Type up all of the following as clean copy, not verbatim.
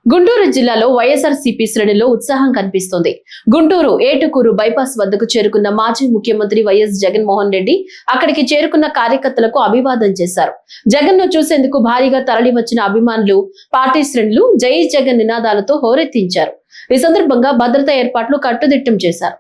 గుంటూరు జిల్లాలో వైఎస్ఆర్సీపీ శ్రేణుల్లో ఉత్సాహం కనిపిస్తోంది. గుంటూరు ఏటుకూరు బైపాస్ వద్దకు చేరుకున్న మాజీ ముఖ్యమంత్రి వైఎస్ జగన్మోహన్ రెడ్డి అక్కడికి చేరుకున్న కార్యకర్తలకు అభివాదం చేశారు. జగన్ ను చూసేందుకు భారీగా తరలివచ్చిన అభిమానులు పార్టీ శ్రేణులు జై జగన్ నినాదాలతో హోరెత్తించారు. ఈ సందర్భంగా భద్రతా ఏర్పాట్లు కట్టుదిట్టం చేశారు.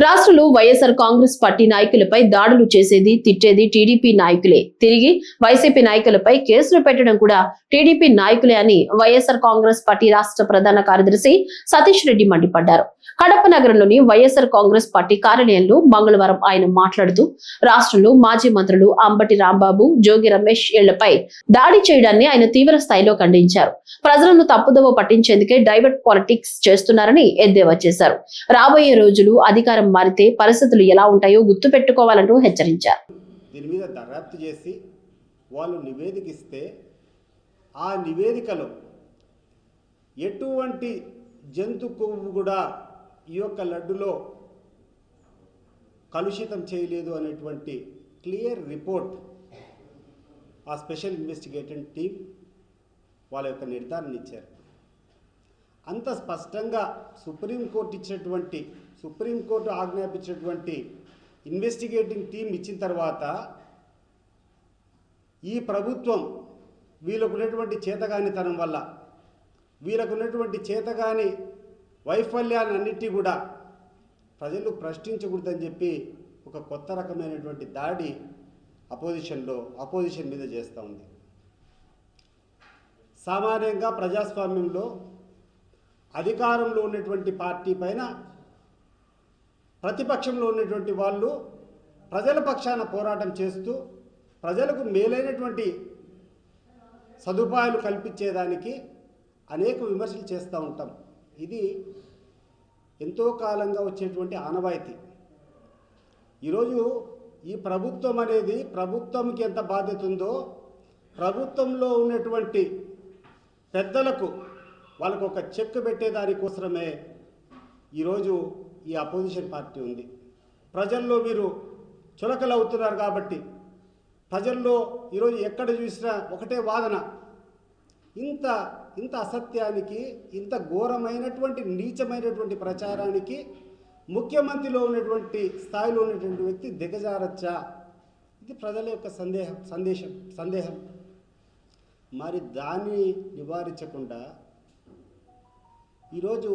రాష్ట్రంలో వైఎస్ఆర్ కాంగ్రెస్ పార్టీ నాయకులపై దాడులు చేసేది, తిట్టేది టీడీపీ నాయకులే. తిరిగి వైసీపీ నాయకులపై కేసులు పెట్టడం కూడా టీడీపీ నాయకులే అని వైఎస్ఆర్ కాంగ్రెస్ పార్టీ రాష్ట్ర ప్రధాన కార్యదర్శి సతీష్ రెడ్డి మండిపడ్డారు. కడప నగరంలోని వైఎస్ఆర్ కాంగ్రెస్ పార్టీ కార్యాలయంలో మంగళవారం ఆయన మాట్లాడుతూ రాష్ట్రంలో మాజీ మంత్రులు అంబటి రాంబాబు, జోగి రమేష్ ఇళ్లపై దాడి చేయడాన్ని ఆయన తీవ్ర స్థాయిలో ఖండించారు. ప్రజలను తప్పుదోవ పట్టించేందుకే డైవర్ట్ పాలిటిక్స్ చేస్తున్నారని ఎద్దేవా చేశారు. రాబోయే రోజులు అధికారం మారితే పరిస్థితులు ఎలా ఉంటాయో గుర్తు పెట్టుకోవాలంటూ హెచ్చరించారు. దీని మీద దర్యాప్తు చేసి వాళ్ళు నివేదిక ఇస్తే ఆ నివేదికలో ఎటువంటి జంతు కొవ్వు కూడా ఈ యొక్క లడ్డులో కలుషితం చేయలేదు అనేటువంటి క్లియర్ రిపోర్ట్ ఆ స్పెషల్ ఇన్వెస్టిగేటింగ్ టీం వాళ్ళ యొక్క నిర్ధారణ ఇచ్చారు. అంత స్పష్టంగా సుప్రీంకోర్టు ఆజ్ఞాపించినటువంటి ఇన్వెస్టిగేటింగ్ టీం ఇచ్చిన తర్వాత ఈ ప్రభుత్వం వీళ్ళకు ఉన్నటువంటి చేతగానితనం వల్ల, వీళ్ళకు ఉన్నటువంటి చేతగాని వైఫల్యాలన్నిటి కూడా ప్రజలు ప్రశ్నించకూడదని చెప్పి ఒక కొత్త రకమైనటువంటి దాడి అపోజిషన్ మీద చేస్తూ ఉంది. సామాన్యంగా ప్రజాస్వామ్యంలో అధికారంలో ఉన్నటువంటి పార్టీ పైన ప్రతిపక్షంలో ఉన్నటువంటి వాళ్ళు ప్రజల పక్షాన పోరాటం చేస్తూ ప్రజలకు మేలైనటువంటి సదుపాయాలు కల్పించేదానికి అనేక విమర్శలు చేస్తూ ఉంటాం. ఇది ఎంతో కాలంగా వచ్చేటువంటి ఆనవాయితీ. ఈరోజు ఈ ప్రభుత్వం అనేది ప్రభుత్వంకి ఎంత బాధ్యత ఉందో ప్రభుత్వంలో ఉన్నటువంటి పెద్దలకు వాళ్ళకు ఒక చెక్ పెట్టేదానికోసమే ఈరోజు ఈ అపోజిషన్ పార్టీ ఉంది. ప్రజల్లో మీరు చులకలు అవుతున్నారు కాబట్టి ప్రజల్లో ఈరోజు ఎక్కడ చూసినా ఒకటే వాదన. ఇంత అసత్యానికి, ఇంత ఘోరమైనటువంటి నీచమైనటువంటి ప్రచారానికి ముఖ్యమంత్రిలో ఉన్నటువంటి స్థాయిలో ఉన్నటువంటి వ్యక్తి దిగజారచ్చా? ఇది ప్రజల యొక్క సందేహం. మరి దాన్ని నివారించకుండా ఈరోజు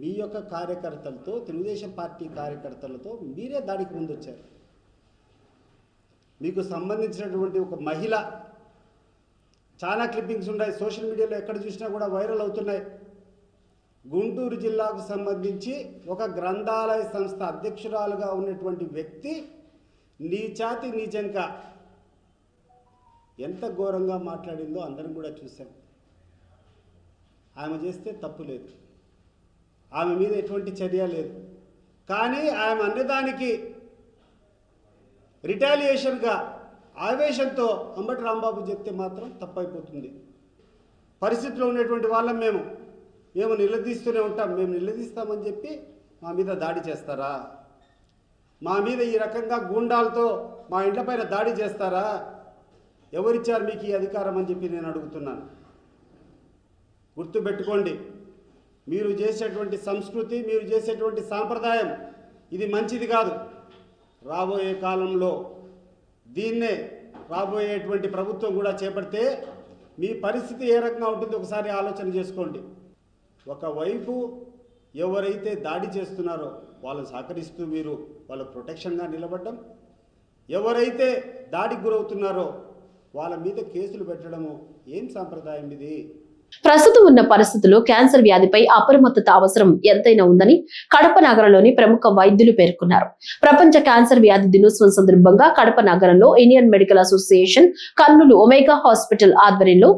మీ యొక్క కార్యకర్తలతో, తెలుగుదేశం పార్టీ కార్యకర్తలతో మీరే దాడికి ముందొచ్చారు. మీకు సంబంధించినటువంటి ఒక మహిళ, చాలా క్లిప్పింగ్స్ ఉన్నాయి, సోషల్ మీడియాలో ఎక్కడ చూసినా కూడా వైరల్ అవుతున్నాయి. గుంటూరు జిల్లాకు సంబంధించి ఒక గ్రంథాలయ సంస్థ అధ్యక్షురాలుగా ఉన్నటువంటి వ్యక్తి నీచంగా ఎంత ఘోరంగా మాట్లాడిందో అందరం కూడా చూసాం. ఆమె చేస్తే తప్పు లేదు, ఆమె మీద ఎటువంటి చర్య లేదు. కానీ ఆమె అన్నదానికి రిటాలియేషన్గా ఆవేశంతో అంబటి రాంబాబు చెప్తే మాత్రం తప్పైపోతుంది. పరిస్థితిలో ఉన్నటువంటి వాళ్ళం మేము నిలదీస్తూనే ఉంటాం. మేము నిలదీస్తామని చెప్పి మా మీద దాడి చేస్తారా? మా మీద ఈ రకంగా గూండాలతో మా ఇంట్లపైన దాడి చేస్తారా? ఎవరిచ్చారు మీకు ఈ అధికారం అని చెప్పి నేను అడుగుతున్నాను. గుర్తుపెట్టుకోండి, మీరు చేసేటువంటి సంస్కృతి, మీరు చేసేటువంటి సాంప్రదాయం ఇది మంచిది కాదు. రాబోయే కాలంలో దీన్నే రాబోయేటువంటి ప్రభుత్వం కూడా చేపడితే మీ పరిస్థితి ఏ రకంగా ఉంటుందో ఒకసారి ఆలోచన చేసుకోండి. ఒకవైపు ఎవరైతే దాడి చేస్తున్నారో వాళ్ళని సహకరిస్తూ మీరు వాళ్ళ ప్రొటెక్షన్గా నిలబడడం, ఎవరైతే దాడికి గురవుతున్నారో వాళ్ళ మీద కేసులు పెట్టడము ఏం సాంప్రదాయం ఇది? ప్రస్తుతం ఉన్న పరిస్థితుల్లో క్యాన్సర్ వ్యాధిపై అప్రమత్తత అవసరం ఎంతైనా ఉందని కడప నగరంలోని ప్రముఖ వైద్యులు పేర్కొన్నారు. ప్రపంచ క్యాన్సర్ వ్యాధి దినోత్సవం సందర్భంగా కడప నగరంలో Indian medical association, Kurnool omega hospital ఆధ్వర్యంలో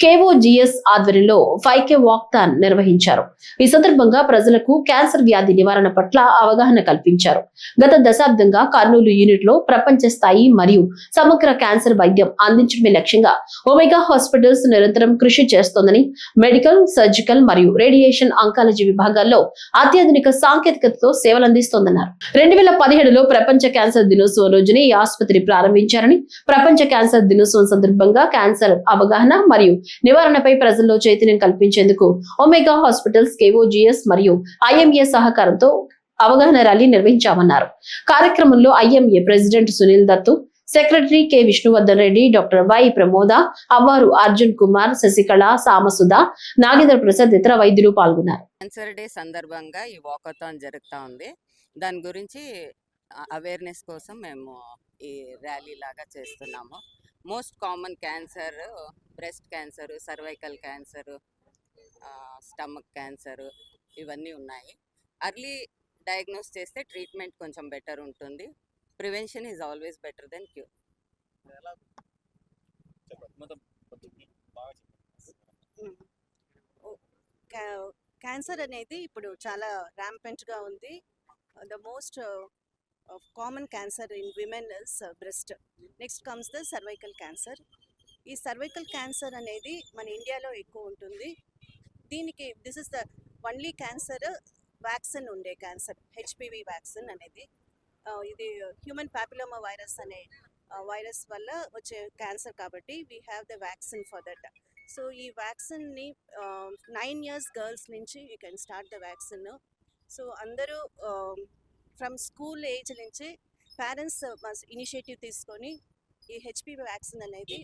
కేఓజిఎస్ ఆధ్వర్యంలో 5K వాక్థాన్ నిర్వహించారు. ఈ సందర్భంగా ప్రజలకు క్యాన్సర్ వ్యాధి నివారణ పట్ల అవగాహన కల్పించారు. గత దశాబ్దంగా కర్నూలు యూనిట్ లో ప్రపంచ స్థాయి మరియు సమగ్ర క్యాన్సర్ వైద్యం అందించడమే లక్ష్యంగా ఒమేగా హాస్పిటల్స్ నిరంతరం కృషి చేస్తోందని, మెడికల్, సర్జికల్ మరియు రేడియేషన్ ఆంకాలజీ విభాగాల్లో అత్యాధునిక సాంకేతికతతో సేవలందిస్తోందన్నారు. 2017లో ప్రపంచ క్యాన్సర్ దినోత్సవం రోజున ఈ ఆసుపత్రి ప్రారంభించారని, ప్రపంచ క్యాన్సర్ దినోత్సవం సందర్భంగా క్యాన్సర్ అవగాహన మరియు నివారణపై ప్రజల్లో చైతన్యం కల్పించేందుకు ఒమేగా హాస్పిటల్స్, కేఓజిఎస్ మరియు ఐఎంఏ సహకారంతో అవగాహన ర్యాలీ నిర్వహించామన్నారు. కార్యక్రమంలో IMA president Sunil Dattu, secretary K Vishnuvardhan Reddy, doctor Y Pramoda, Avvaru Arjun Kumar, Sasikala, Samasudha, Nagendra Prasad ఇతర వైద్యులు పాల్గొన్నారు. క్యాన్సర్ డే సందర్భంగా ఈ వాకథాన్ జరుగుతూ ఉంది. దాని గురించి అవేర్నెస్ కోసం మేము ఈ ర్యాలీ లాగా చేస్తున్నాము. Most common cancer breast cancer, cervical cancer, stomach cancer ఇవన్నీ ఉన్నాయి. అర్లీ డయాగ్నోస్ చేస్తే ట్రీట్మెంట్ కొంచెం బెటర్ ఉంటుంది. Prevention is always better than cure. Cancer అనేది ఇప్పుడు చాలా ర్యాంపెంట్గా ఉంది. The most common cancer in women is breast. Next comes the cervical cancer. ఈ సర్వైకల్ క్యాన్సర్ అనేది మన ఇండియాలో ఎక్కువ ఉంటుంది. దీనికి this is the only cancer vaccine ఉండే క్యాన్సర్, హెచ్పివి వ్యాక్సిన్ అనేది. ఇది హ్యూమన్ పాపిలోమా వైరస్ అనే వైరస్ వల్ల వచ్చే క్యాన్సర్ కాబట్టి we have the vaccine for that. So ఈ వ్యాక్సిన్ని 9 years గర్ల్స్ నుంచి you can start the vaccine. So అందరూ ఫ్రమ్ స్కూల్ ఏజ్ నుంచి పేరెంట్స్ ఇనిషియేటివ్ తీసుకొని ఈ హెచ్పివి వ్యాక్సిన్ అనేది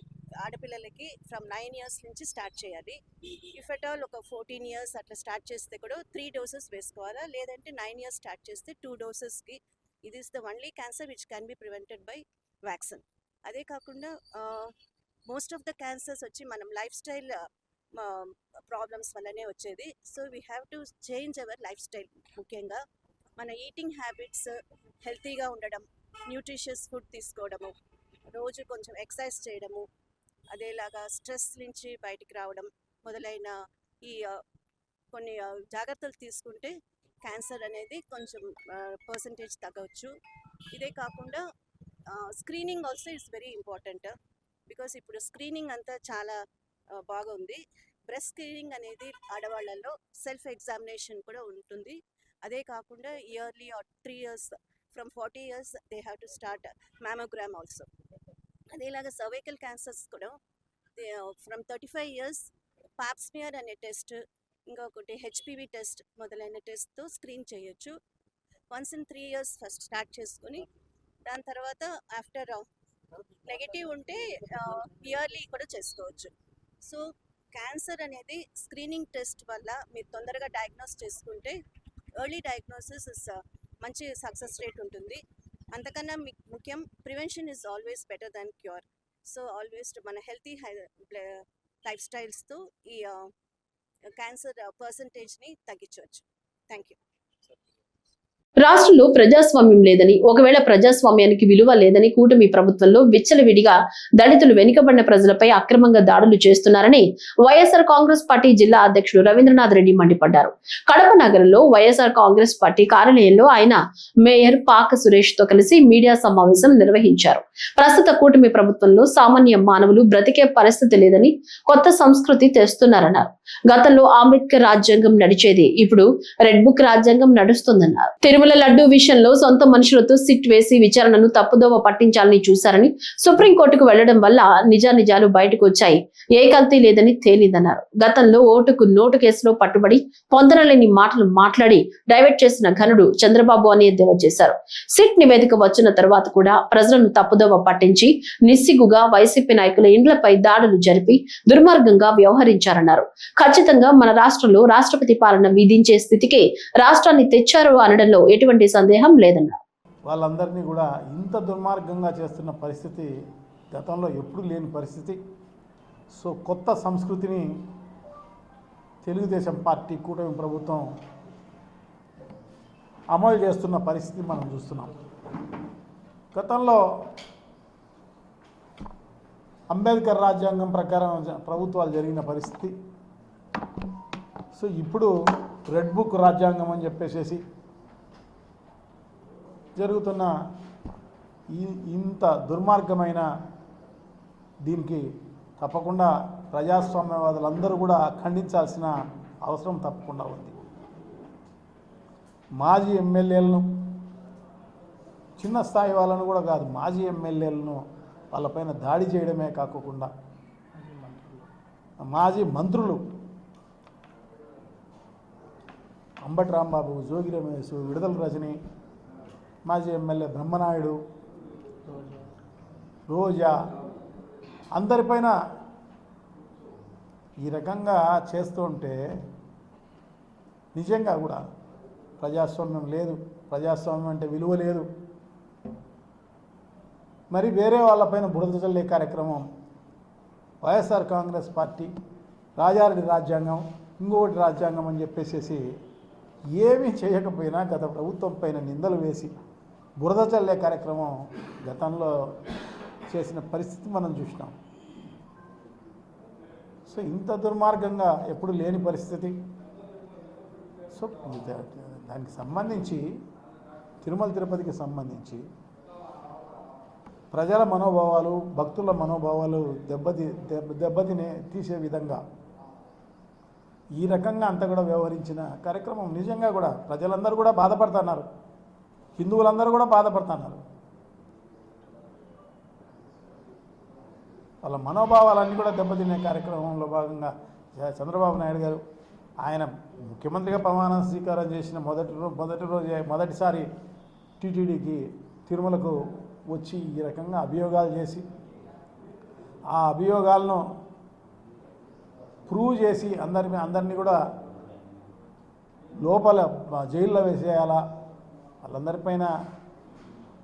ఆడపిల్లలకి ఫ్రమ్ 9 years నుంచి స్టార్ట్ చేయాలి. ఇఫ్ అట్ ఆల్ ఒక 14 years అట్లా స్టార్ట్ చేస్తే కూడా 3 doses వేసుకోవాలా, లేదంటే 9 years స్టార్ట్ చేస్తే 2 dosesకి. ఇది is the only cancer which can be prevented by vaccine. అదే కాకుండా మోస్ట్ ఆఫ్ ద క్యాన్సర్స్ వచ్చి మనం లైఫ్ స్టైల్ ప్రాబ్లమ్స్ వల్లనే వచ్చేది. So we have to change our life style. ముఖ్యంగా మన ఈటింగ్ హ్యాబిట్స్, హెల్తీగా ఉండడం, న్యూట్రిషియస్ ఫుడ్ తీసుకోవడము, రోజు కొంచెం ఎక్సర్సైజ్ చేయడము, అదేలాగా స్ట్రెస్ నుంచి బయటికి రావడం మొదలైన ఈ కొన్ని జాగ్రత్తలు తీసుకుంటే క్యాన్సర్ అనేది కొంచెం పర్సంటేజ్ తగ్గవచ్చు. ఇదే కాకుండా screening also it's very important. Because ఇప్పుడు స్క్రీనింగ్ అంతా చాలా బాగుంది. బ్రెస్ట్ స్క్రీనింగ్ అనేది ఆడవాళ్ళల్లో సెల్ఫ్ ఎగ్జామినేషన్ కూడా ఉంటుంది. అదే కాకుండా yearly or 3 years from 40 years they have to start mammogram also. అదేలాగా సర్వైకల్ క్యాన్సర్స్ కూడా ఫ్రమ్ 35 years పాప్స్మియర్ అనే టెస్ట్, ఇంకొకటి హెచ్పివి టెస్ట్ మొదలైన టెస్ట్తో స్క్రీన్ చేయొచ్చు. Once in 3 years first start చేసుకొని దాని తర్వాత ఆఫ్టర్ నెగటివ్ ఉంటే ఇయర్లీ కూడా చేసుకోవచ్చు. సో క్యాన్సర్ అనేది స్క్రీనింగ్ టెస్ట్ వల్ల మీరు తొందరగా డయాగ్నోస్ చేసుకుంటే ఎర్లీ డయాగ్నోసిస్ ఇస్ మంచి సక్సెస్ రేట్ ఉంటుంది. అంతకన్నా ముఖ్యం prevention is always better than cure. So always మన హెల్తీ లైఫ్ స్టైల్స్తో ఈ క్యాన్సర్ పర్సంటేజ్ని తగ్గించవచ్చు. Thank you. రాష్ట్రంలో ప్రజాస్వామ్యం లేదని, ఒకవేళ ప్రజాస్వామ్యానికి విలువ లేదని కూటమి ప్రభుత్వంలో విచ్చలవిడిగా దళితులు, వెనుకబడిన ప్రజలపై అక్రమంగా దాడులు చేస్తున్నారని వైఎస్ఆర్ కాంగ్రెస్ పార్టీ జిల్లా అధ్యక్షుడు రవీంద్రనాథ్ రెడ్డి మండిపడ్డారు. కడప నగరంలో వైఎస్ఆర్ కాంగ్రెస్ పార్టీ కార్యాలయంలో ఆయన మేయర్ పాక సురేష్ తో కలిసి మీడియా సమావేశం నిర్వహించారు. ప్రస్తుత కూటమి ప్రభుత్వంలో సామాన్య మానవులు బ్రతికే పరిస్థితి లేదని, కొత్త సంస్కృతి తెస్తున్నారన్నారు. గతంలో అంబేద్కర్ రాజ్యాంగం నడిచేది, ఇప్పుడు రెడ్ బుక్ రాజ్యాంగం నడుస్తుందన్నారు. తిరుమల లడ్డూ విషయంలో సొంత మనుషులతో సిట్ వేసి విచారణను తప్పుదోవ పట్టించాలని చూశారని, సుప్రీంకోర్టుకు వెళ్లడం వల్ల నిజానిజాలు బయటకు వచ్చాయి, ఏ కల్తీ లేదని తేలిందన్నారు. గతంలో ఓటుకు నోటు కేసులో పట్టుబడి పొందనలేని మాటలు మాట్లాడి డైవర్ట్ చేసిన ఘనుడు చంద్రబాబు అని ఎద్దేవా చేశారు. సిట్ నివేదిక వచ్చిన తర్వాత కూడా ప్రజలను తప్పుదోవ పట్టించి నిస్సిగ్గుగా వైసీపీ నాయకుల ఇండ్లపై దాడులు జరిపి దుర్మార్గంగా వ్యవహరించారన్నారు. ఖచ్చితంగా మన రాష్ట్రంలో రాష్ట్రపతి పాలన విధించే స్థితికి రాష్ట్రాన్ని తెచ్చారు అనడంలో ఎటువంటి సందేహం లేదన్నారు. వాళ్ళందరినీ కూడా ఇంత దుర్మార్గంగా చేస్తున్న పరిస్థితి గతంలో ఎప్పుడు లేని పరిస్థితి. సో కొత్త సంస్కృతిని తెలుగుదేశం పార్టీ కూటమి ప్రభుత్వం అమలు చేస్తున్న పరిస్థితి మనం చూస్తున్నాం. గతంలో అంబేద్కర్ రాజ్యాంగం ప్రకారం ప్రభుత్వాలు జరిగిన పరిస్థితి. సో ఇప్పుడు రెడ్ బుక్ రాజ్యాంగం అని చెప్పేసి జరుగుతున్న ఇంత దుర్మార్గమైన దీనికి తప్పకుండా ప్రజాస్వామ్యవాదులందరూ కూడా ఖండించాల్సిన అవసరం తప్పకుండా ఉంది. మాజీ ఎమ్మెల్యేలను, చిన్న స్థాయి వాళ్ళను కూడా కాదు, మాజీ ఎమ్మెల్యేలను వాళ్ళపైన దాడి చేయడమే కాకుండా మాజీ మంత్రులు అంబటి రాంబాబు, జోగి రమేష్, విడుదల రజని, మాజీ ఎమ్మెల్యే బ్రహ్మనాయుడు, రోజా, అందరిపైన ఈ రకంగా చేస్తుంటే నిజంగా కూడా ప్రజాస్వామ్యం లేదు, ప్రజాస్వామ్యం అంటే విలువ లేదు. మరి వేరే వాళ్ళపైన బురద చల్లే కార్యక్రమం వైఎస్ఆర్ కాంగ్రెస్ పార్టీ రాజారెడ్డి రాజ్యాంగం, ఇంకొకటి రాజ్యాంగం అని చెప్పేసి ఏమీ చేయకపోయినా గత ప్రభుత్వం పైన నిందలు వేసి బురద చల్లే కార్యక్రమం గతంలో చేసిన పరిస్థితి మనం చూసినాం. సో ఇంత దుర్మార్గంగా ఎప్పుడు లేని పరిస్థితి. సో దానికి సంబంధించి తిరుమల తిరుపతికి సంబంధించి ప్రజల మనోభావాలు, భక్తుల మనోభావాలు దెబ్బతినే తీసే విధంగా ఈ రకంగా అంతా కూడా వ్యవహరించిన కార్యక్రమం నిజంగా కూడా ప్రజలందరూ కూడా బాధపడుతున్నారు, హిందువులందరూ కూడా బాధపడుతున్నారు. వాళ్ళ మనోభావాలన్నీ కూడా దెబ్బతినే కార్యక్రమంలో భాగంగా చంద్రబాబు నాయుడు గారు ఆయన ముఖ్యమంత్రిగా ప్రమాణ స్వీకారం చేసిన మొదటిసారి టీటీడీకి తిరుమలకు వచ్చి ఈ రకంగా అభియోగాలు చేసి ఆ అభియోగాలను ప్రూవ్ చేసి అందరినీ కూడా లోపల జైల్లో వేసేయాలా, వాళ్ళందరిపైన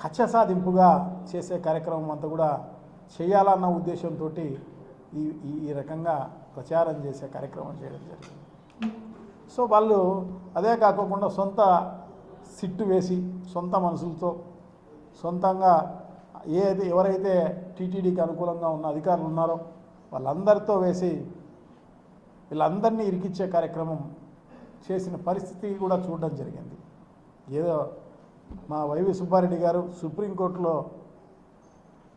కక్ష సాధింపుగా చేసే కార్యక్రమం అంతా కూడా చేయాలన్న ఉద్దేశంతో ఈ రకంగా ప్రచారం చేసే కార్యక్రమం చేయడం జరిగింది. సో వాళ్ళు అదే కాకుండా సొంత సిట్టు వేసి సొంత మనుషులతో సొంతంగా ఎవరైతే టీటీడీకి అనుకూలంగా ఉన్న అధికారులు ఉన్నారో వాళ్ళందరితో వేసి వీళ్ళందరినీ ఇరికిచ్చే కార్యక్రమం చేసిన పరిస్థితి కూడా చూడడం జరిగింది. ఏదో మా వైవి సుబ్బారెడ్డి గారు సుప్రీంకోర్టులో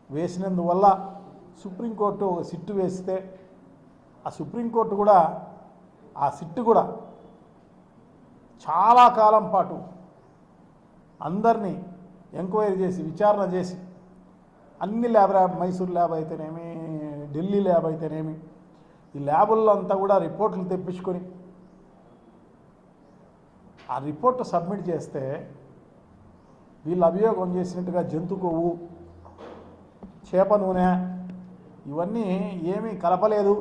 వేసినందువల్ల సుప్రీంకోర్టు ఒక సిట్టు వేస్తే ఆ సుప్రీంకోర్టు కూడా ఆ సిట్టు కూడా చాలా కాలం పాటు అందరినీ ఎంక్వైరీ చేసి విచారణ చేసి అన్ని ల్యాబ్ మైసూర్ ల్యాబ్ అయితేనేమి, ఢిల్లీ ల్యాబ్ అయితేనేమి, ఈ ల్యాబుల్లో అంతా కూడా రిపోర్ట్లు తెప్పించుకొని ఆ రిపోర్ట్ సబ్మిట్ చేస్తే వీళ్ళు అభియోగం చేసినట్టుగా జంతు కొవ్వు, చేప నూనె ఇవన్నీ ఏమీ కలపలేదు.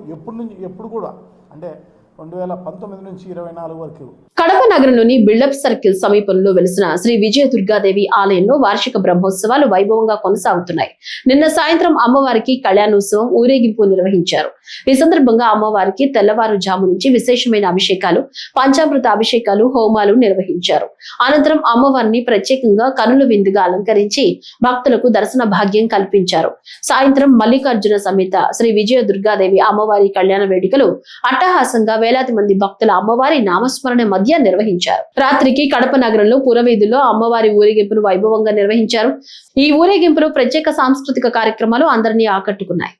ఎప్పుడు కూడా అంటే 2019 నుంచి 24 వరకు. కడప నగరంలోని బిల్డప్ సర్కిల్ సమీపంలో వెలిసిన శ్రీ విజయ దుర్గాదేవి ఆలయంలో వార్షిక బ్రహ్మోత్సవాలు వైభవంగా కొనసాగుతున్నాయి. నిన్న సాయంత్రం అమ్మవారికి కళ్యాణోత్సవం, ఊరేగింపు నిర్వహించారు. ఈ సందర్భంగా అమ్మవారికి తెల్లవారుజాము నుంచి విశేషమైన అభిషేకాలు, పంచామృత అభిషేకాలు, హోమాలు నిర్వహించారు. అనంతరం అమ్మవారిని ప్రత్యేకంగా కనుల విందుగా అలంకరించి భక్తులకు దర్శన భాగ్యం కల్పించారు. సాయంత్రం మల్లికార్జున సమేత శ్రీ విజయ దుర్గాదేవి అమ్మవారి కళ్యాణ వేడుకలు అట్టహాసంగా వేలాది మంది భక్తుల అమ్మవారి నామస్మరణ మధ్య నిర్వహించారు. రాత్రికి కడప నగరంలో పురవీధుల్లో అమ్మవారి ఊరేగింపును వైభవంగా నిర్వహించారు. ఈ ఊరేగింపులో ప్రత్యేక సాంస్కృతిక కార్యక్రమాలు అందరినీ ఆకట్టుకున్నాయి.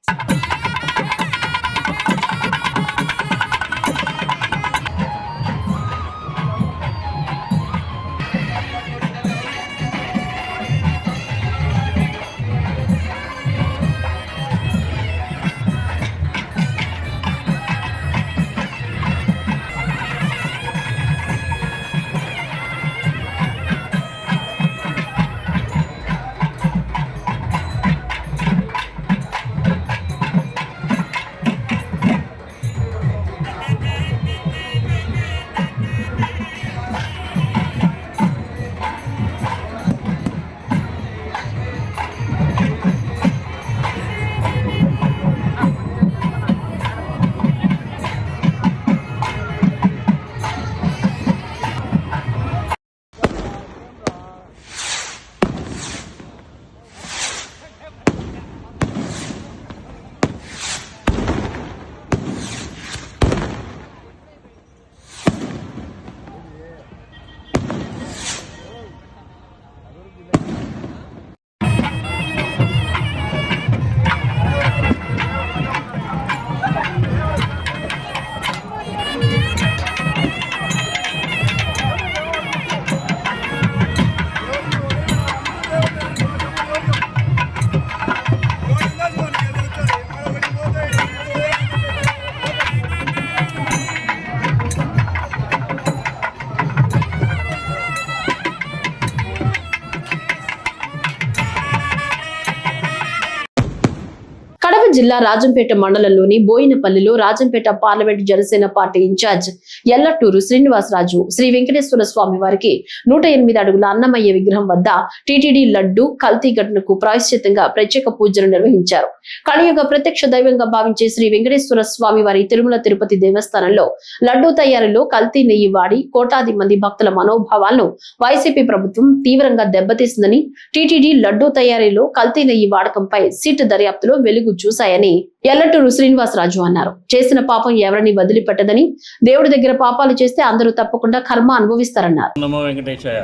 నిర్మల్ జిల్లా రాజంపేట మండలంలోని బోయినపల్లిలో Rajampet parliament Janasena party in-charge Ellaturu Srinivasaraju Sri Venkateswara Swamy వారికి 108 అడుగుల అన్నమయ్య విగ్రహం వద్ద టీటీడీ లడ్డు కల్తీ ఘటనకు ప్రాయశ్చిత్తంగా ప్రత్యేక పూజలు నిర్వహించారు. కలియుగ ప్రత్యక్ష దైవంగా భావించే శ్రీ వెంకటేశ్వర స్వామి వారి తిరుమల తిరుపతి దేవస్థానంలో లడ్డూ తయారీలో కల్తీ నెయ్యి వాడి కోటాది మంది భక్తుల మనోభావాలను వైసీపీ ప్రభుత్వం తీవ్రంగా దెబ్బతీసిందని, టీటీడీ లడ్డూ తయారీలో కల్తీ నెయ్యి వాడకంపై సిట్ దర్యాప్తులో వెలుగు చూశాయని ఎల్లటూరు శ్రీనివాసరాజు అన్నారు. చేసిన పాపం ఎవరిని వదిలిపెట్టదని, దేవుడి దగ్గర పాపాలు చేస్తే అందరూ తప్పకుండా కర్మ అనుభవిస్తారన్నారు. నమో వెంకటేశాయ.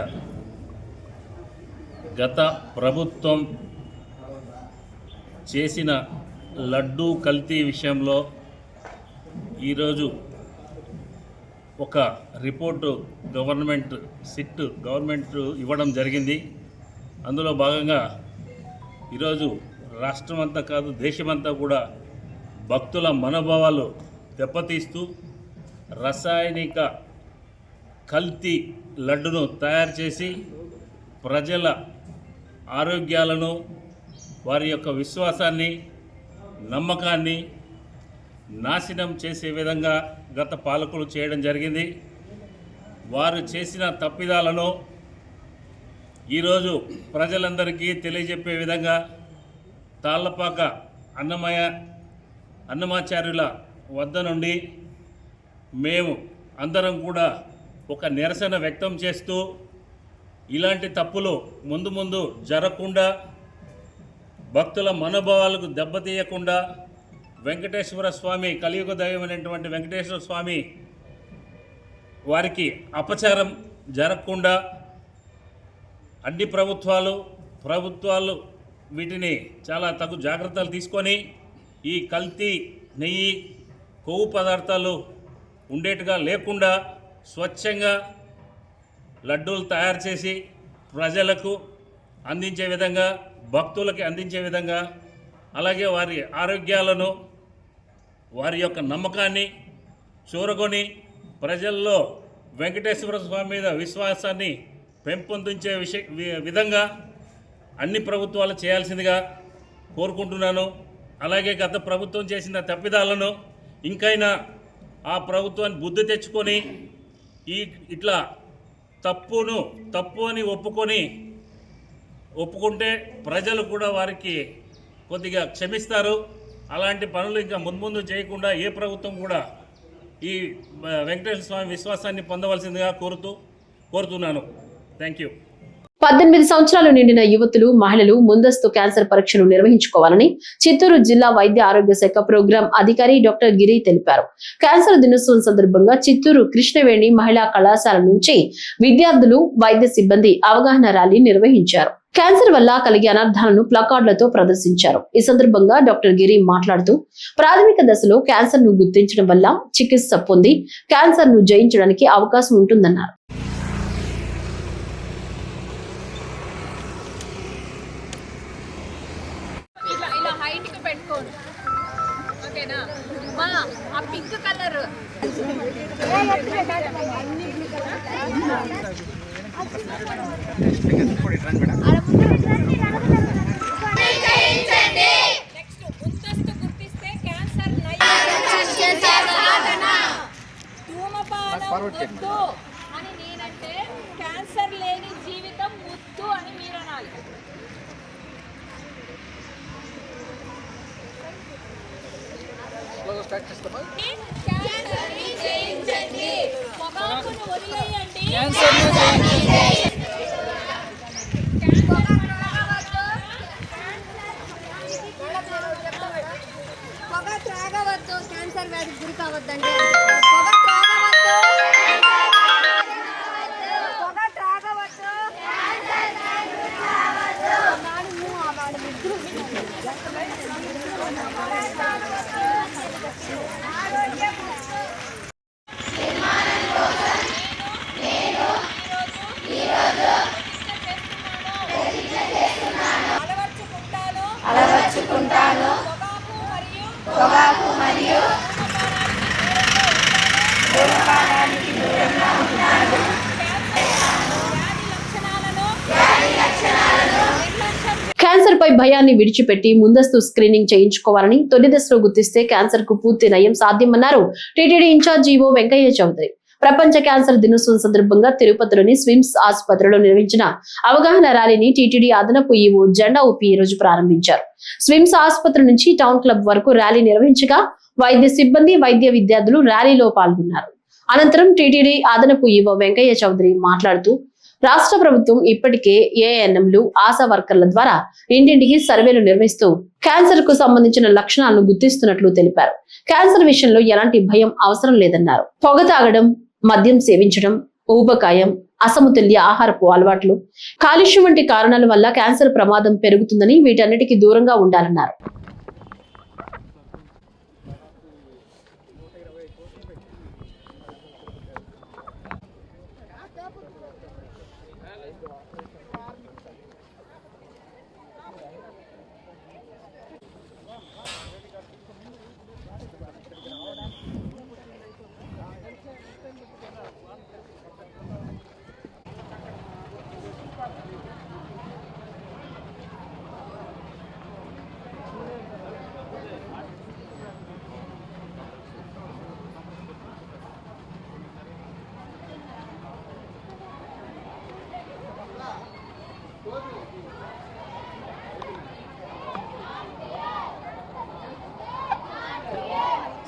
గత ప్రభుత్వం చేసిన లడ్డూ కల్తీ విషయంలో ఈరోజు ఒక రిపోర్టు గవర్నమెంట్ ఇవ్వడం జరిగింది. అందులో భాగంగా ఈరోజు రాష్ట్రమంతా కాదు దేశమంతా కూడా భక్తుల మనోభావాలు దెబ్బతీస్తూ రసాయనిక కల్తీ లడ్డును తయారు చేసి ప్రజల ఆరోగ్యాలను, వారి యొక్క విశ్వాసాన్ని, నమ్మకాన్ని నాశనం చేసే విధంగా గత పాలకులు చేయడం జరిగింది. వారు చేసిన తప్పిదాలను ఈరోజు ప్రజలందరికీ తెలియజెప్పే విధంగా తాళ్లపాక అన్నమాచార్యుల వద్ద నుండి మేము అందరం కూడా ఒక నిరసన వ్యక్తం చేస్తూ ఇలాంటి తప్పులు ముందు జరగకుండా, భక్తుల మనోభావాలకు దెబ్బతీయకుండా, వెంకటేశ్వర స్వామి కలియుగ దైవమైనటువంటి వెంకటేశ్వర స్వామి వారికి అపచారం జరగకుండా అన్ని ప్రభుత్వాలు వీటిని చాలా తగు జాగ్రత్తలు తీసుకొని ఈ కల్తీ నెయ్యి, కొవ్వు పదార్థాలు ఉండేట్టుగా లేకుండా స్వచ్ఛంగా లడ్డూలు తయారు చేసి ప్రజలకు అందించే విధంగా, భక్తులకి అందించే విధంగా, అలాగే వారి ఆరోగ్యాలను, వారి యొక్క నమ్మకాన్ని చూరగొని ప్రజల్లో వెంకటేశ్వర స్వామి మీద విశ్వాసాన్ని పెంపొందించే విధంగా అన్ని ప్రభుత్వాలు చేయాల్సిందిగా కోరుకుంటున్నాను. అలాగే గత ప్రభుత్వం చేసిన తప్పిదాలను ఇంకైనా ఆ ప్రభుత్వాన్ని బుద్ధి తెచ్చుకొని ఇట్లా తప్పు అని ఒప్పుకుంటే ప్రజలు కూడా వారికి కొద్దిగా క్షమిస్తారు. అలాంటి పనులు ఇంకా ముందు చేయకుండా ఏ ప్రభుత్వం కూడా ఈ వెంకటేశ్వర స్వామి విశ్వాసాన్ని పొందవలసిందిగా కోరుతున్నాను. Thank you. 18 సంవత్సరాలు నిండిన యువతులు, మహిళలు ముందస్తు క్యాన్సర్ పరీక్షలు నిర్వహించుకోవాలని చిత్తూరు జిల్లా వైద్య ఆరోగ్య శాఖ ప్రోగ్రాం అధికారి డాక్టర్ గిరి తెలిపారు. క్యాన్సర్ దినోత్సవం సందర్భంగా చిత్తూరు కృష్ణవేణి మహిళా కళాశాల నుంచి విద్యార్థులు, వైద్య సిబ్బంది అవగాహన ర్యాలీ నిర్వహించారు. క్యాన్సర్ వల్ల కలిగే అనర్థాలను ప్లకార్డులతో ప్రదర్శించారు. ఈ సందర్భంగా డాక్టర్ గిరి మాట్లాడుతూ ప్రాథమిక దశలో క్యాన్సర్ ను గుర్తించడం వల్ల చికిత్స పొంది క్యాన్సర్ ను జయించడానికి అవకాశం ఉంటుందన్నారు. పింక్ కలర్ ముందస్తు గుర్తిస్తే క్యాన్సర్ ధూమపానం వద్దు అని నేనంటే క్యాన్సర్ లేని జీవితం ముద్దు అని మీరు అనాలి. పొగాకును వదిలేయండి. పొగ త్రాగవద్దు, క్యాన్సర్ వ్యాధికి గురి కావద్దండి. పొగ త్రాగవద్దు, పొగ త్రాగవద్దు. క్యాన్సర్ పై భయాన్ని విడిచిపెట్టి ముందస్తు స్క్రీనింగ్ చేయించుకోవాలని, తొలి దశలో గుర్తిస్తే క్యాన్సర్ కు పూర్తి నయం సాధ్యమన్నారు TTD in-charge EO Venkaiah Chowdary. ప్రపంచ క్యాన్సర్ దినోత్సవం సందర్భంగా తిరుపతిలోని స్విమ్స్ ఆసుపత్రిలో నిర్వహించిన అవగాహన ర్యాలీని టీటీడీ అదనపు ఈవో జెండా ఊపి ఈ రోజు ప్రారంభించారు. స్విమ్స్ ఆసుపత్రి నుంచి టౌన్ క్లబ్ వరకు ర్యాలీ నిర్వహించగా వైద్య సిబ్బంది, వైద్య విద్యార్థులు ర్యాలీలో పాల్గొన్నారు. అనంతరం టీటీడీ అదనపు ఈవో వెంకయ్య చౌదరి మాట్లాడుతూ, రాష్ట్ర ప్రభుత్వం ఇప్పటికే ఏఎన్ఎంలు, ఆశా వర్కర్ల ద్వారా ఇంటింటికి సర్వేలు నిర్వహిస్తూ క్యాన్సర్ కు సంబంధించిన లక్షణాలను గుర్తిస్తున్నట్లు తెలిపారు. క్యాన్సర్ విషయంలో ఎలాంటి భయం అవసరం లేదన్నారు. పొగ తాగడం, మద్యం సేవించడం, ఊబకాయం, అసమతుల్య ఆహారపు అలవాట్లు, కాలుష్యం వంటి కారణాల వల్ల క్యాన్సర్ ప్రమాదం పెరుగుతుందని, వీటన్నిటికీ దూరంగా ఉండాలన్నారు.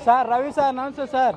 సార్ రవి సార్, నమస్తే సార్.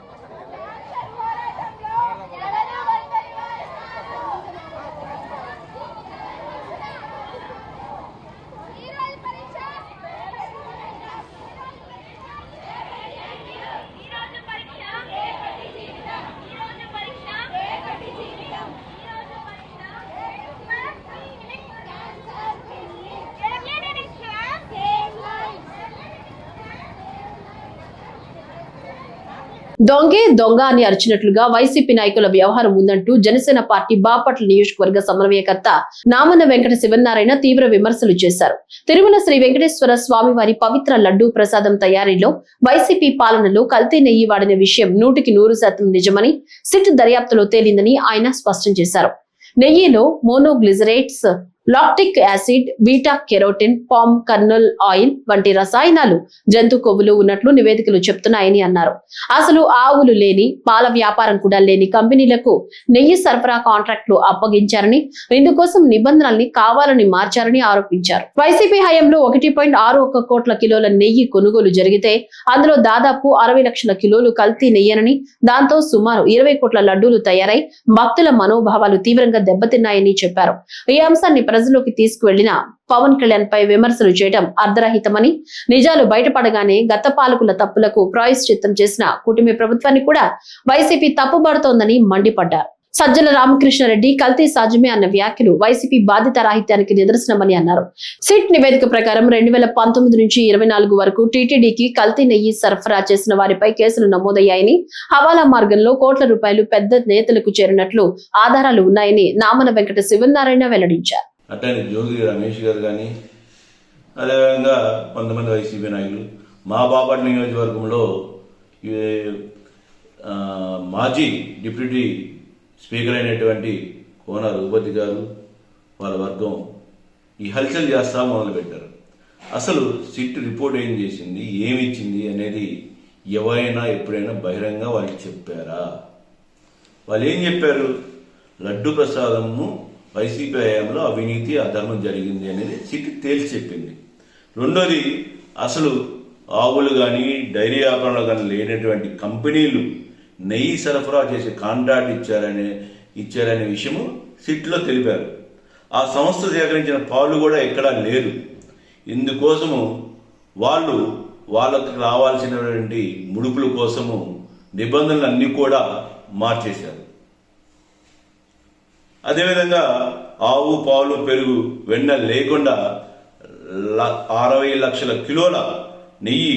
దొంగే దొంగ అని అరిచినట్లుగా వైసీపీ నాయకుల వ్యవహారం ఉందంటూ జనసేన పార్టీ బాపట్ల నియోజకవర్గ సమన్వయకర్త నామన్న వెంకట శివనారాయణ తీవ్ర విమర్శలు చేశారు. తిరుమల శ్రీ వెంకటేశ్వర స్వామి వారి పవిత్ర లడ్డూ ప్రసాదం తయారీలో వైసీపీ పాలనలో కల్తీ నెయ్యి వాడిన విషయం 100% నిజమని సిట్ దర్యాప్తులో తేలిందని ఆయన స్పష్టం చేశారు. నెయ్యిలో monoglycerides, lactic acid, beta carotene, palm kernel oil వంటి రసాయనాలు, జంతు కొవ్వులు ఉన్నట్లు నివేదికలు చెప్తున్నాయని అన్నారు. అసలు ఆవులు లేని, పాల వ్యాపారం కూడా లేని కంపెనీలకు నెయ్యి సరఫరా కాంట్రాక్టులు అప్పగించారని, ఇందుకోసం నిబంధనల్ని కావాలని మార్చారని ఆరోపించారు. వైసీపీ హయాంలో 1.61 కోట్ల కిలోల నెయ్యి కొనుగోలు జరిగితే అందులో దాదాపు 60 లక్షల కిలోలు కల్తీ నెయ్యనని, దాంతో సుమారు 20 కోట్ల లడ్డూలు తయారై భక్తుల మనోభావాలు తీవ్రంగా దెబ్బతిన్నాయని చెప్పారు. ఈ అంశాన్ని ప్రజల్లోకి తీసుకువెళ్లిన పవన్ కళ్యాణ్ పై విమర్శలు చేయడం అర్ధరహితమని, నిజాలు బయటపడగానే గత పాలకుల తప్పులకు ప్రాయశ్చిత్తం చేసిన కూటమి ప్రభుత్వాన్ని కూడా వైసీపీ తప్పుబడుతోందని మండిపడ్డారు. సజ్జల రామకృష్ణారెడ్డి కల్తీ సాధ్యమే అన్న వ్యాఖ్యలు వైసీపీ బాధ్యత రాహిత్యానికి నిదర్శనమని అన్నారు. సిట్ నివేదిక ప్రకారం 2019 నుంచి 24 వరకు టీటీడీకి కల్తీ నెయ్యి సరఫరా చేసిన వారిపై కేసులు నమోదయ్యాయని, హవాలా మార్గంలో కోట్ల రూపాయలు పెద్ద నేతలకు చేరినట్లు ఆధారాలు ఉన్నాయని నామన వెంకట శివనారాయణ వెల్లడించారు. అట్లనే జోగి రమేష్ గారు కానీ, అదేవిధంగా కొంతమంది వైసీపీ నాయకులు మా బాపట్ల నియోజకవర్గంలో మాజీ డిప్యూటీ స్పీకర్ అయినటువంటి కోన రఘుపతి గారు వాళ్ళ వర్గం ఈ హల్చల్ చేస్తా మొదలుపెట్టారు. అసలు సిట్ రిపోర్ట్ ఏం చేసింది, ఏమి ఇచ్చింది అనేది ఎవరైనా ఎప్పుడైనా బహిరంగ వాళ్ళకి చెప్పారా? వాళ్ళు ఏం చెప్పారు? లడ్డు ప్రసాదంను వైసీపీ హయాంలో అవినీతి, అధర్మం జరిగింది అనేది సిట్ తేల్చి చెప్పింది. రెండోది, అసలు ఆవులు కానీ డైరీ వ్యాపారంలో కానీ లేనటువంటి కంపెనీలు నెయ్యి సరఫరా చేసే కాంట్రాక్ట్ ఇచ్చారనే విషయము సిట్లో తెలిపారు. ఆ సంస్థ సేకరించిన పాలు కూడా ఎక్కడా లేదు. ఇందుకోసము వాళ్ళకు రావాల్సినటువంటి ముడుపుల కోసము నిబంధనలు అన్నీ కూడా మార్చేశారు. అదేవిధంగా ఆవు పాలు, పెరుగు, వెన్న లేకుండా 60 లక్షల కిలోల నెయ్యి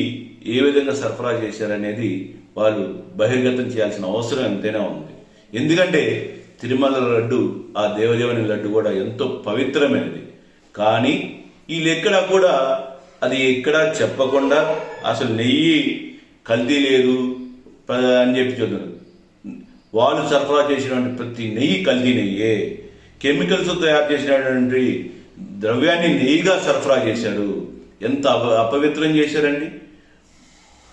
ఏ విధంగా సరఫరా చేశారనేది వాళ్ళు బహిర్గతం చేయాల్సిన అవసరం ఎంతైనా ఉంది. ఎందుకంటే తిరుమల లడ్డు, ఆ దేవదేవుని లడ్డు కూడా ఎంతో పవిత్రమైనది. కానీ వీళ్ళెక్కడా కూడా అది ఎక్కడా చెప్పకుండా అసలు నెయ్యి కల్తీ లేదు అని చెప్పి చెప్తున్నారు. వాళ్ళు సరఫరా చేసినటువంటి ప్రతి నెయ్యి కల్తీ నెయ్యే. కెమికల్స్ తయారు చేసినటువంటి ద్రవ్యాన్ని నెయ్యిగా సరఫరా చేశారు. ఎంత అపవిత్రం చేశారండి.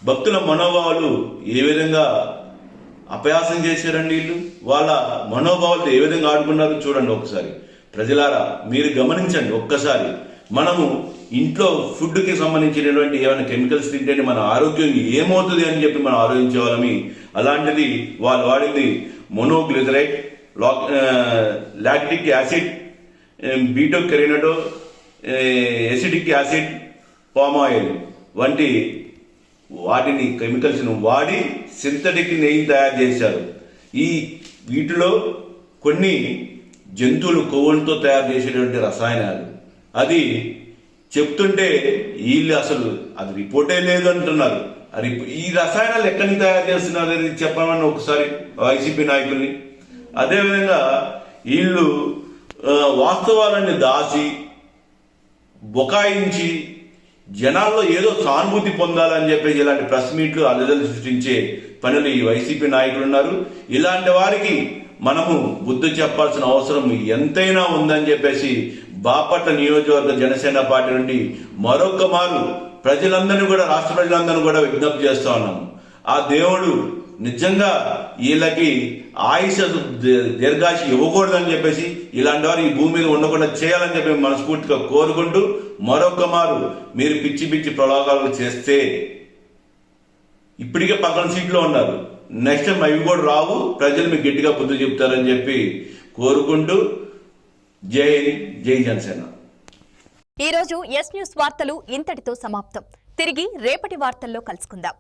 భక్తుల మనోభావాలు ఏ విధంగా అపయాసం చేశారండి వీళ్ళు. వాళ్ళ మనోభావాలతో ఏ విధంగా ఆడుకున్నారో చూడండి ఒకసారి. ప్రజలారా మీరు గమనించండి ఒక్కసారి. మనము ఇంట్లో ఫుడ్కి సంబంధించినటువంటి ఏమైనా కెమికల్స్ తింటేనే మన ఆరోగ్యం ఏమవుతుంది అని చెప్పి మనం ఆలోచించే వాళ్ళమి. అలాంటిది వాళ్ళు వాడింది monoglyceride, lactic acid, beta carotene, acidic acid, palm oil వంటి వాటిని కెమికల్స్ను వాడి సింథటిక్ నెయ్యి తయారు చేశారు. వీటిలో కొన్ని జంతువులు కొవ్వులతో తయారు చేసేటువంటి రసాయనాలు. అది చెప్తుంటే వీళ్ళు అసలు అది రిపోర్టే లేదు అంటున్నారు. అది ఈ రసాయనాలు ఎక్కడి నుంచి తయారు చేస్తున్నారు అనేది చెప్పమని ఒకసారి వైసీపీ నాయకుల్ని. అదేవిధంగా వీళ్ళు వాస్తవాలన్నీ దాచి బొకాయించి జనాల్లో ఏదో సానుభూతి పొందాలని చెప్పేసి ఇలాంటి ప్రెస్ మీట్లు అల్లజలు సృష్టించే పనులు ఈ వైసీపీ నాయకులు ఉన్నారు. ఇలాంటి వారికి మనము బుద్ధి చెప్పాల్సిన అవసరం ఎంతైనా ఉందని చెప్పేసి బాపట్ల నియోజకవర్గ జనసేన పార్టీ నుండి మరొక మారు ప్రజలందరినీ కూడా, రాష్ట్ర ప్రజలందరినీ కూడా విజ్ఞప్తి చేస్తా ఉన్నాము. ఆ దేవుడు నిజంగా వీళ్ళకి ఆయుష దీర్ఘాయుష ఇవ్వకూడదని చెప్పేసి ఇలాంటి వారు ఈ భూమి మీద ఉండకుండా చేయాలని చెప్పి మనస్ఫూర్తిగా కోరుకుంటూ, మరొక మారు మీరు పిచ్చి పిచ్చి ప్రలోభాలు చేస్తే ఇప్పటికే పక్కన సీట్లో ఉన్నారు, నెక్స్ట్ టైం అవి కూడా రావు, ప్రజలు మీకు గట్టిగా బుద్ధి చెప్తారని చెప్పి కోరుకుంటూ జై జై జనసేన. ఈరోజు ఎస్ న్యూస్ వార్తలు ఇంతటితో సమాప్తం. తిరిగి రేపటి వార్తల్లో కలుసుకుందాం.